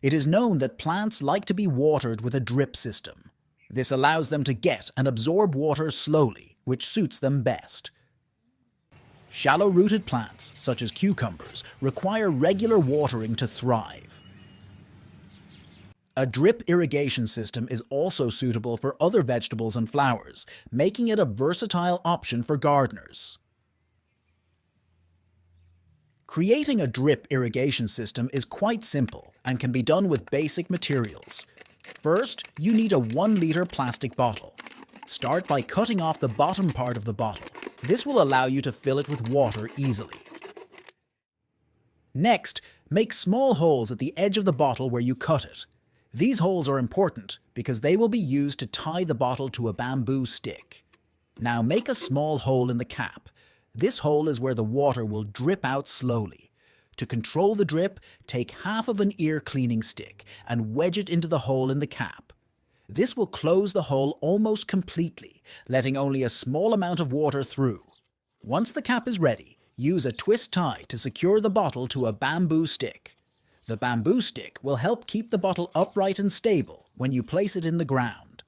It is known that plants like to be watered with a drip system. This allows them to get and absorb water slowly, which suits them best. Shallow-rooted plants, such as cucumbers, require regular watering to thrive. A drip irrigation system is also suitable for other vegetables and flowers, making it a versatile option for gardeners. Creating a drip irrigation system is quite simple and can be done with basic materials. First, you need a 1-liter plastic bottle. Start by cutting off the bottom part of the bottle. This will allow you to fill it with water easily. Next, make small holes at the edge of the bottle where you cut it. These holes are important because they will be used to tie the bottle to a bamboo stick. Now make a small hole in the cap. This hole is where the water will drip out slowly. To control the drip, take half of an ear cleaning stick and wedge it into the hole in the cap. This will close the hole almost completely, letting only a small amount of water through. Once the cap is ready, use a twist tie to secure the bottle to a bamboo stick. The bamboo stick will help keep the bottle upright and stable when you place it in the ground.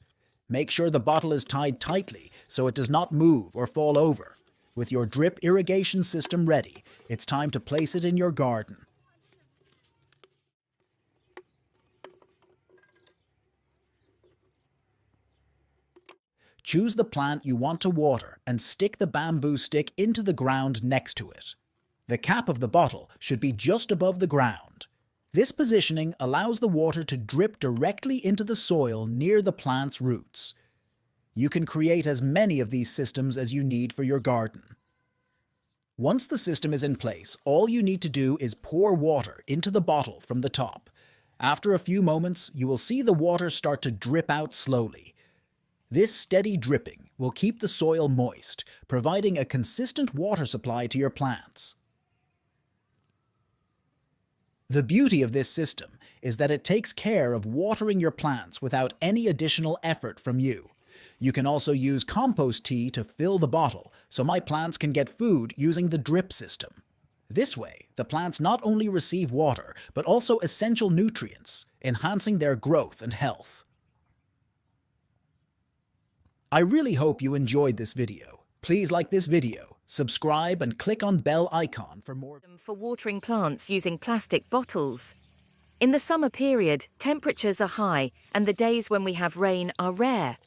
Make sure the bottle is tied tightly so it does not move or fall over. With your drip irrigation system ready, it's time to place it in your garden. Choose the plant you want to water and stick the bamboo stick into the ground next to it. The cap of the bottle should be just above the ground. This positioning allows the water to drip directly into the soil near the plant's roots. You can create as many of these systems as you need for your garden. Once the system is in place, all you need to do is pour water into the bottle from the top. After a few moments, you will see the water start to drip out slowly. This steady dripping will keep the soil moist, providing a consistent water supply to your plants. The beauty of this system is that it takes care of watering your plants without any additional effort from you. You can also use compost tea to fill the bottle, so my plants can get food using the drip system. This way, the plants not only receive water, but also essential nutrients, enhancing their growth and health. I really hope you enjoyed this video. Please like this video, subscribe and click on bell icon for more. For watering plants using plastic bottles. In the summer period, temperatures are high and the days when we have rain are rare.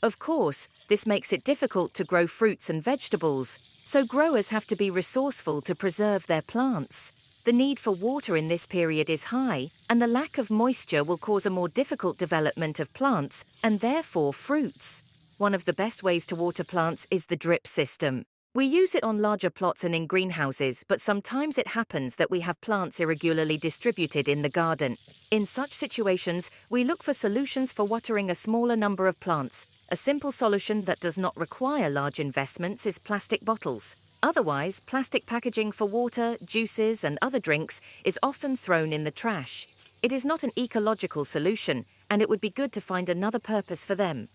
Of course, this makes it difficult to grow fruits and vegetables, so growers have to be resourceful to preserve their plants. The need for water in this period is high, and the lack of moisture will cause a more difficult development of plants and therefore fruits. One of the best ways to water plants is the drip system. We use it on larger plots and in greenhouses, but sometimes it happens that we have plants irregularly distributed in the garden. In such situations, we look for solutions for watering a smaller number of plants. A simple solution that does not require large investments is plastic bottles. Otherwise, plastic packaging for water, juices, and other drinks is often thrown in the trash. It is not an ecological solution, and it would be good to find another purpose for them.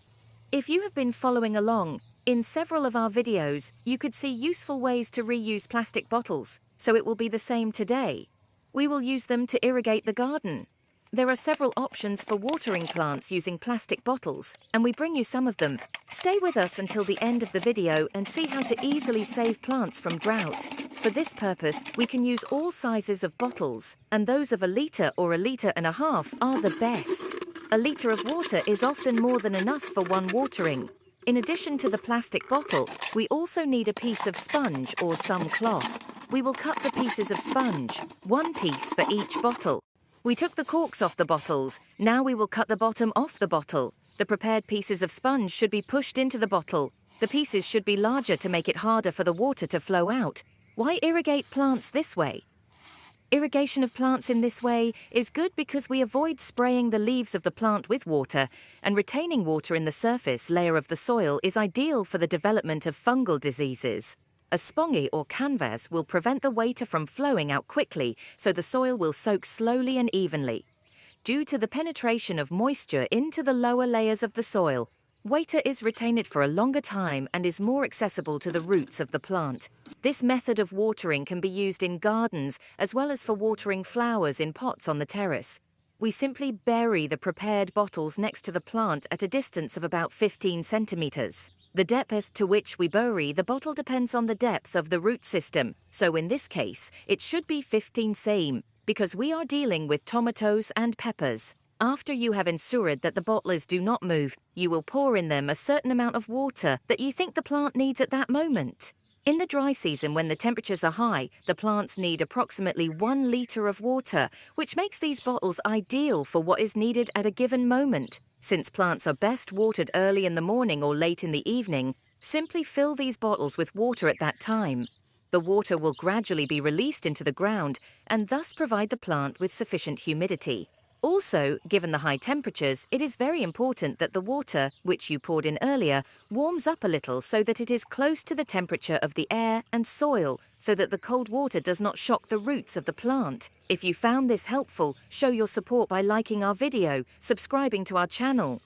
If you have been following along, in several of our videos, you could see useful ways to reuse plastic bottles, so it will be the same today. We will use them to irrigate the garden. There are several options for watering plants using plastic bottles, and we bring you some of them. Stay with us until the end of the video and see how to easily save plants from drought. For this purpose, we can use all sizes of bottles, and those of 1 litre or 1.5 litres are the best. 1 litre of water is often more than enough for one watering. In addition to the plastic bottle, we also need a piece of sponge or some cloth. We will cut the pieces of sponge, 1 piece for each bottle. We took the corks off the bottles. Now we will cut the bottom off the bottle. The prepared pieces of sponge should be pushed into the bottle. The pieces should be larger to make it harder for the water to flow out. Why irrigate plants this way? Irrigation of plants in this way is good because we avoid spraying the leaves of the plant with water, and retaining water in the surface layer of the soil is ideal for the development of fungal diseases. A spongy or canvas will prevent the water from flowing out quickly, so the soil will soak slowly and evenly. Due to the penetration of moisture into the lower layers of the soil, water is retained for a longer time and is more accessible to the roots of the plant. This method of watering can be used in gardens as well as for watering flowers in pots on the terrace. We simply bury the prepared bottles next to the plant at a distance of about 15 centimeters. The depth to which we bury the bottle depends on the depth of the root system, so in this case, it should be 15 cm, because we are dealing with tomatoes and peppers. After you have ensured that the bottlers do not move, you will pour in them a certain amount of water that you think the plant needs at that moment. In the dry season, when the temperatures are high, the plants need approximately 1 litre of water, which makes these bottles ideal for what is needed at a given moment. Since plants are best watered early in the morning or late in the evening, simply fill these bottles with water at that time. The water will gradually be released into the ground and thus provide the plant with sufficient humidity. Also, given the high temperatures, it is very important that the water, which you poured in earlier, warms up a little so that it is close to the temperature of the air and soil, so that the cold water does not shock the roots of the plant. If you found this helpful, show your support by liking our video, subscribing to our channel,